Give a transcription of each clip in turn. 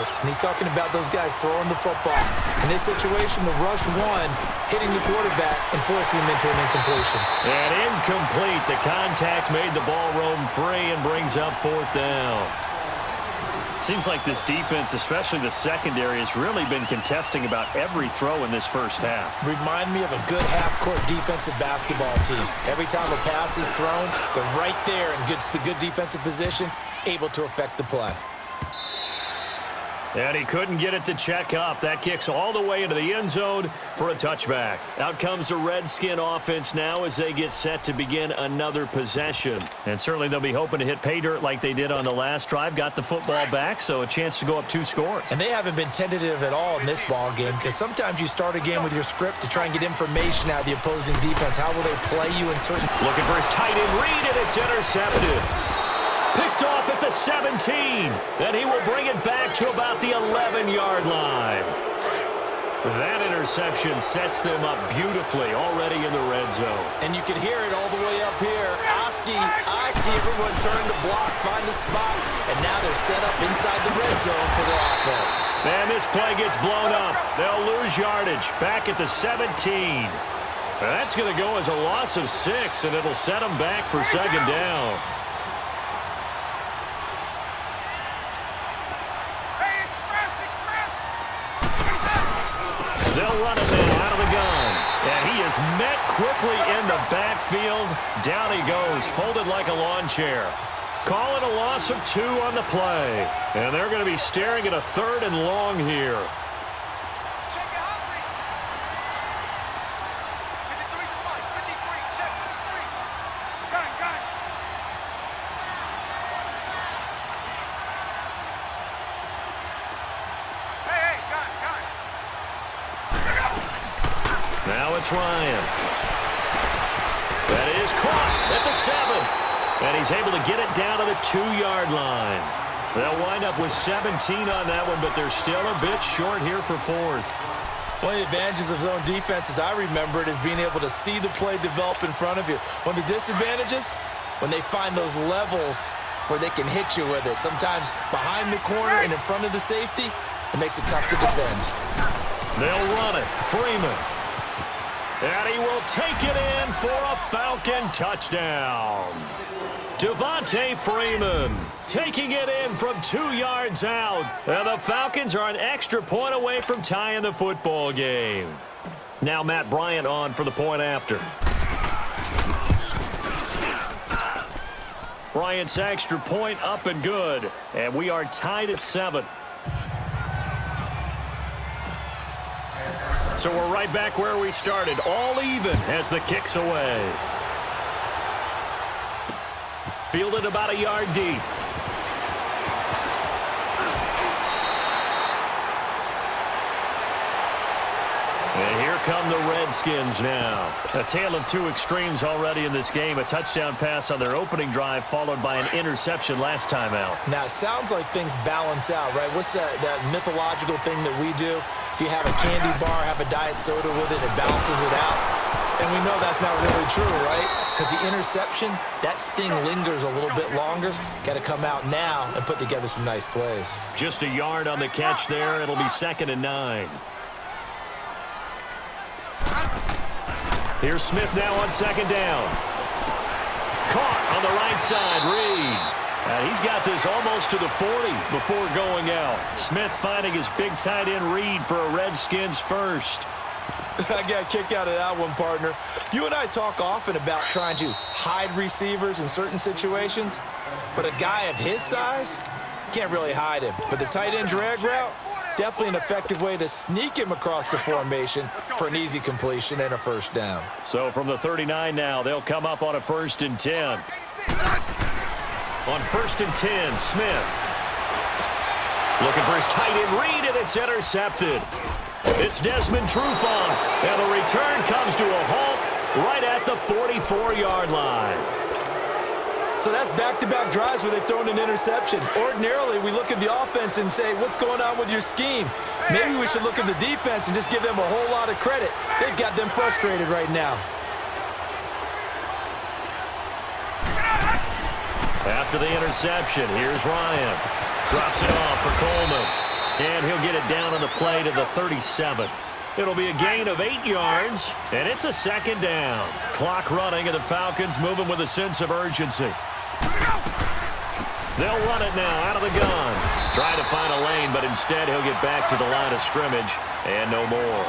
players. And he's talking about those guys throwing the football. In this situation, the rush one, hitting the quarterback and forcing him into an incompletion. And incomplete. The contact made the ball roam free and brings up 4th down. Seems like this defense, especially the secondary, has really been contesting about every throw in this first half. Remind me of a good half-court defensive basketball team. Every time a pass is thrown, they're right there in the good defensive position, able to affect the play. And he couldn't get it to check up. That kicks all the way into the end zone for a touchback. Out comes the Redskin offense now as they get set to begin another possession. And certainly they'll be hoping to hit pay dirt like they did on the last drive. Got the football back, so a chance to go up 2 scores. And they haven't been tentative at all in this ball game because sometimes you start a game with your script to try and get information out of the opposing defense. How will they play you in certain... Looking for his tight end read, and it's intercepted. Picked off at the 17, and he will bring it back to about the 11-yard line. That interception sets them up beautifully already in the red zone. And you can hear it all the way up here. Oski, everyone turn to block, find the spot, and now they're set up inside the red zone for their offense. And this play gets blown up. They'll lose yardage back at the 17. That's going to go as a loss of 6, and it'll set them back for 2nd down. They'll run him in out of the gun. And he is met quickly in the backfield. Down he goes, folded like a lawn chair. Call it a loss of 2 on the play. And they're going to be staring at a 3rd and long here. Now it's Ryan. That is caught at the 7. And he's able to get it down to the 2-yard line. They'll wind up with 17 on that one, but they're still a bit short here for 4th. One of the advantages of zone defense, as I remember it, is being able to see the play develop in front of you. One of the disadvantages, when they find those levels where they can hit you with it. Sometimes behind the corner and in front of the safety, it makes it tough to defend. They'll run it. Freeman. And he will take it in for a Falcon touchdown. Devontae Freeman taking it in from 2 yards out. And the Falcons are an extra point away from tying the football game. Now Matt Bryant on for the point after. Bryant's extra point up and good. And we are tied at 7. So we're right back where we started, all even as the kick's away. Fielded about a yard deep. And here come the Redskins now. A tale of 2 extremes already in this game. A touchdown pass on their opening drive followed by an interception last time out. Now, it sounds like things balance out, right? What's that mythological thing that we do? If you have a candy bar, have a diet soda with it, it balances it out. And we know that's not really true, right? Because the interception, that sting lingers a little bit longer. Got to come out now and put together some nice plays. Just a yard on the catch there. It'll be 2nd and 9. Here's Smith now on 2nd down. Caught on the right side, Reed. And he's got this almost to the 40 before going out. Smith finding his big tight end Reed for a Redskins first. I got a kick out of that one, partner. You and I talk often about trying to hide receivers in certain situations, but a guy of his size can't really hide him. But the tight end drag route, definitely an effective way to sneak him across the formation for an easy completion and a 1st down. So from the 39 now, they'll come up on a 1st and 10. On 1st and 10, Smith. Looking for his tight end Reed, and it's intercepted. It's Desmond Trufant, and the return comes to a halt right at the 44-yard line. So that's back-to-back drives where they've thrown an interception. Ordinarily, we look at the offense and say, what's going on with your scheme? Maybe we should look at the defense and just give them a whole lot of credit. They've got them frustrated right now. After the interception, here's Ryan. Drops it off for Coleman. And he'll get it down on the play to the 37. It'll be a gain of 8 yards, and it's a second down. Clock running, and the Falcons moving with a sense of urgency. They'll run it now out of the gun. Trying to find a lane, but instead he'll get back to the line of scrimmage, and no more.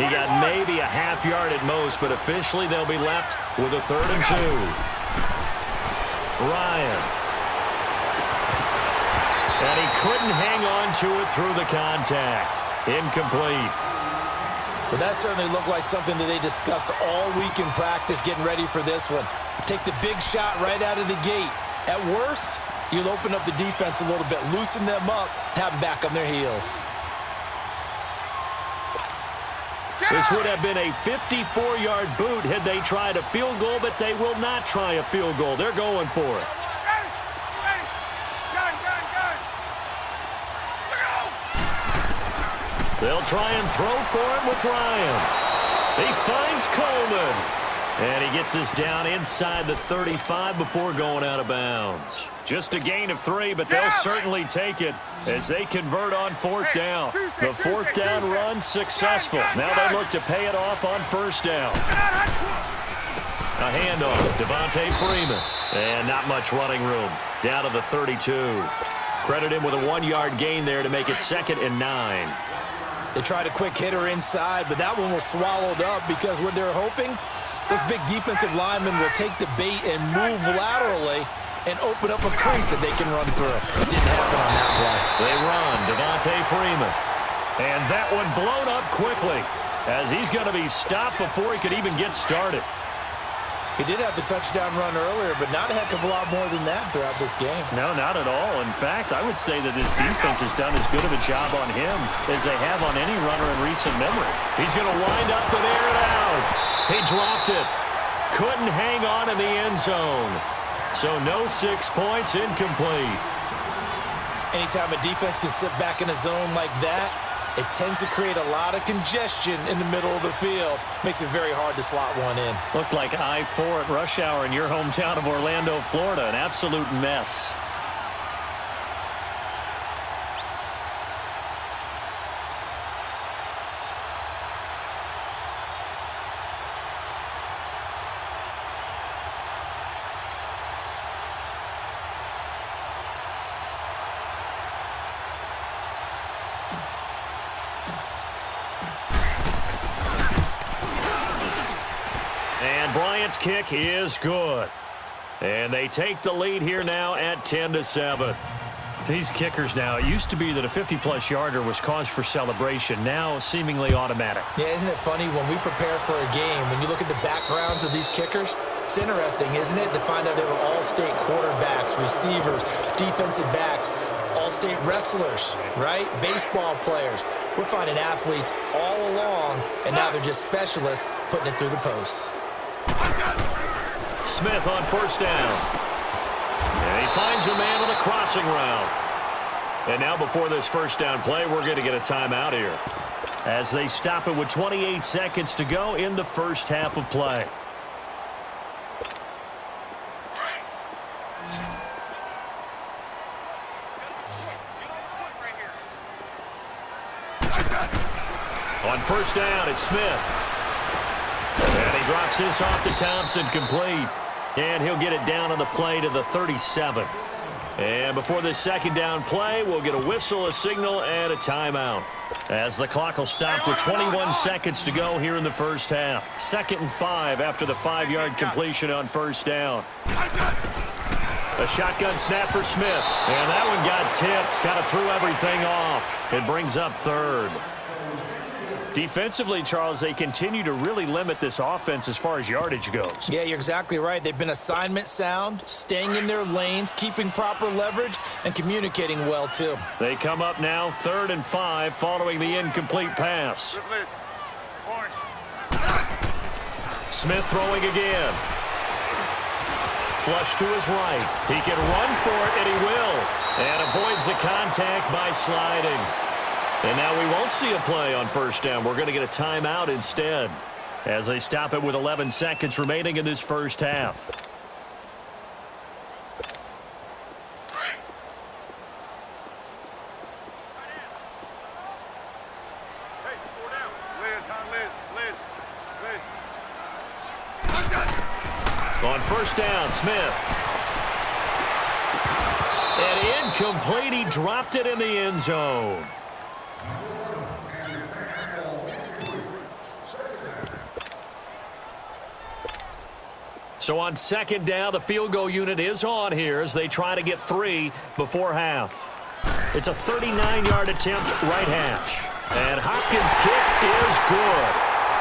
He got maybe a half yard at most, but officially they'll be left with a 3rd and 2. Ryan. And he couldn't hang on to it through the contact. Incomplete. Well, that certainly looked like something that they discussed all week in practice getting ready for this one. Take the big shot right out of the gate. At worst, you'll open up the defense a little bit, loosen them up, have them back on their heels. This would have been a 54-yard boot had they tried a field goal, but they will not try a field goal. They're going for it. They'll try and throw for it with Ryan. He finds Coleman. And he gets this down inside the 35 before going out of bounds. Just a gain of 3, but they'll certainly take it as they convert on 4th down. The 4th down run successful. Now they look to pay it off on 1st down. A handoff, Devontae Freeman. And not much running room. Down to the 32. Credit him with a 1-yard gain there to make it 2nd and 9. They tried a quick hitter inside, but that one was swallowed up because what they're hoping, those big defensive linemen will take the bait and move laterally and open up a crease that they can run through. It didn't happen on that play. They run, Devontae Freeman. And that one blown up quickly as he's going to be stopped before he could even get started. He did have the touchdown run earlier, but not a heck of a lot more than that throughout this game. No, not at all. In fact, I would say that this defense has done as good of a job on him as they have on any runner in recent memory. He's going to wind up and air it out. He dropped it. Couldn't hang on in the end zone. So no 6 points, incomplete. Anytime a defense can sit back in a zone like that, it tends to create a lot of congestion in the middle of the field. Makes it very hard to slot one in. Looked like I-4 at rush hour in your hometown of Orlando, Florida. An absolute mess. Bryant's kick is good. And they take the lead here now at 10-7. These kickers now, it used to be that a 50-plus yarder was cause for celebration. Now seemingly automatic. Yeah, isn't it funny when we prepare for a game, when you look at the backgrounds of these kickers, it's interesting, isn't it, to find out they were all-state quarterbacks, receivers, defensive backs, all-state wrestlers, right? Baseball players. We're finding athletes all along, and now they're just specialists putting it through the posts. Smith on 1st down. And he finds a man on the crossing route. And now before this 1st down play, we're going to get a timeout here as they stop it with 28 seconds to go in the first half of play. On 1st down, it's Smith. And he drops this off to Thompson, complete. And he'll get it down on the play to the 37. And before this 2nd down play, we'll get a whistle, a signal, and a timeout. As the clock will stop with 21 seconds to go here in the first half. 2nd and 5 after the 5-yard completion on 1st down. A shotgun snap for Smith. And that one got tipped, kind of threw everything off. It brings up 3rd. Defensively, Charles, they continue to really limit this offense as far as yardage goes. Yeah, you're exactly right. They've been assignment sound, staying in their lanes, keeping proper leverage, and communicating well, too. They come up now 3rd and 5 following the incomplete pass. Smith throwing again. Flush to his right. He can run for it, and he will. And avoids the contact by sliding. And now we won't see a play on 1st down. We're going to get a timeout instead as they stop it with 11 seconds remaining in this first half. On first down, Smith. And incomplete. He dropped it in the end zone. So on second down, the field goal unit is on here as they try to get 3 before half. It's a 39-yard attempt, right hash. And Hopkins' kick is good.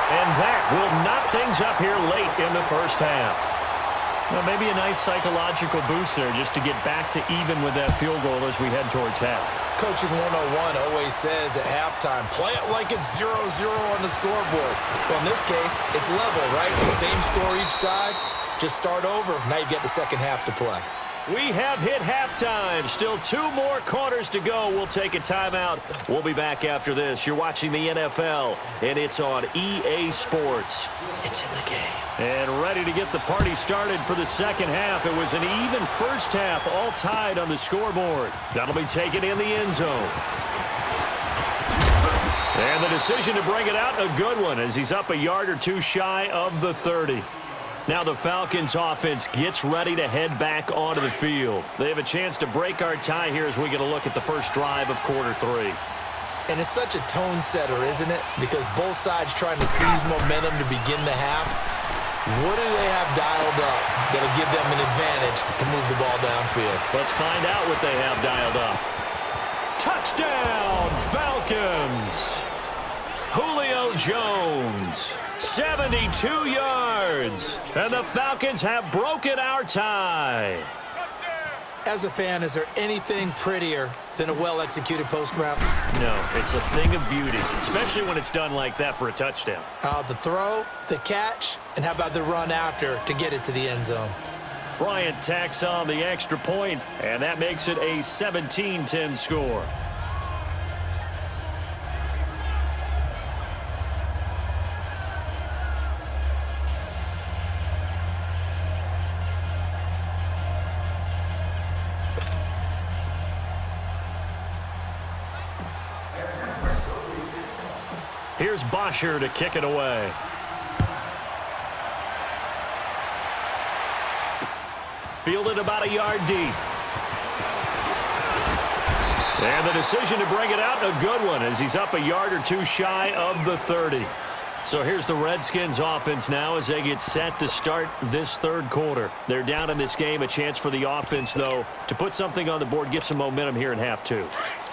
And that will knock things up here late in the first half. Well, maybe a nice psychological boost there just to get back to even with that field goal as we head towards half. Coaching 101 always says at halftime, play it like it's 0-0 on the scoreboard. Well, in this case, it's level, right? The same score each side. Just start over. Now you get the second half to play. We have hit halftime. Still 2 more quarters to go. We'll take a timeout. We'll be back after this. You're watching the NFL, and it's on EA Sports. It's in the game. And ready to get the party started for the second half. It was an even first half, all tied on the scoreboard. That'll be taken in the end zone. And the decision to bring it out, a good one, as he's up a yard or 2 shy of the 30. Now the Falcons offense gets ready to head back onto the field. They have a chance to break our tie here as we get a look at the first drive of quarter 3. And it's such a tone setter, isn't it? Because both sides trying to seize momentum to begin the half. What do they have dialed up that'll give them an advantage to move the ball downfield? Let's find out what they have dialed up. Touchdown, Falcons! Julio Jones. 72 yards, and the Falcons have broken our tie. As a fan, is there anything prettier than a well-executed post route? No, it's a thing of beauty, especially when it's done like that for a touchdown. The throw, the catch, and how about the run after to get it to the end zone? Bryant tacks on the extra point, and that makes it a 17-10 score. Here's Bosher to kick it away. Fielded about a yard deep. And the decision to bring it out, a good one, as he's up a yard or 2 shy of the 30. So here's the Redskins offense now as they get set to start this third quarter. They're down in this game. A chance for the offense, though, to put something on the board, get some momentum here in half 2.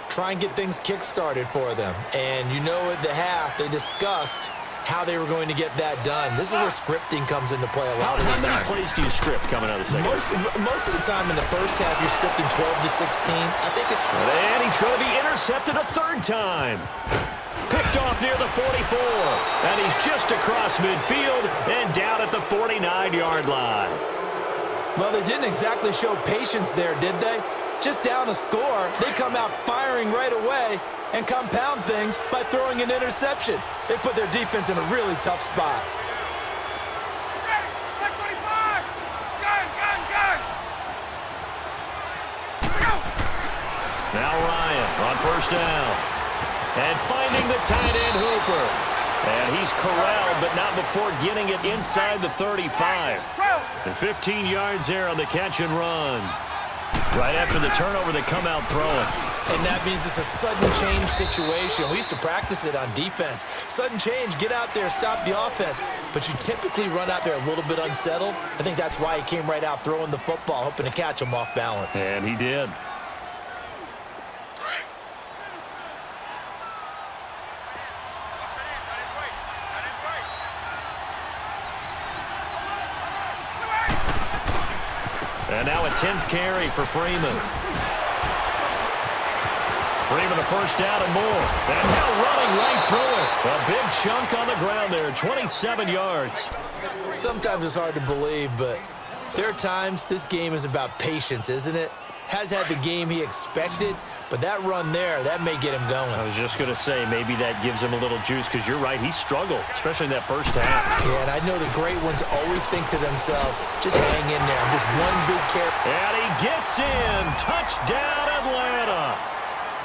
Try and get things kick-started for them. And you know at the half, they discussed how they were going to get that done. This is where scripting comes into play a lot of the time. How many plays do you script coming out of the second? Most of the time in the first half, you're scripting 12 to 16. I think it... And he's going to be intercepted a third time. Picked off near the 44. And he's just across midfield and down at the 49-yard line. Well, they didn't exactly show patience there, did they? Just down a score, they come out firing right away and compound things by throwing an interception. They put their defense in a really tough spot. Now Ryan on first down. And finding the tight end Hooper. And he's corralled, but not before getting it inside the 35. And 15 yards there on the catch and run. Right after the turnover, they come out throwing. And that means it's a sudden change situation. We used to practice it on defense. Sudden change, get out there, stop the offense. But you typically run out there a little bit unsettled. I think that's why he came right out throwing the football, hoping to catch him off balance. And he did. And now a 10th carry for Freeman. Freeman a first down and more. And now running right through it. A big chunk on the ground there, 27 yards. Sometimes it's hard to believe, but there are times this game is about patience, isn't it? Has had the game he expected, but that run there, that may get him going. I was just going to say, maybe that gives him a little juice, because you're right, he struggled, especially in that first half. Yeah, and I know the great ones always think to themselves, just hang in there. Just one big carry. And he gets in. Touchdown, Atlanta.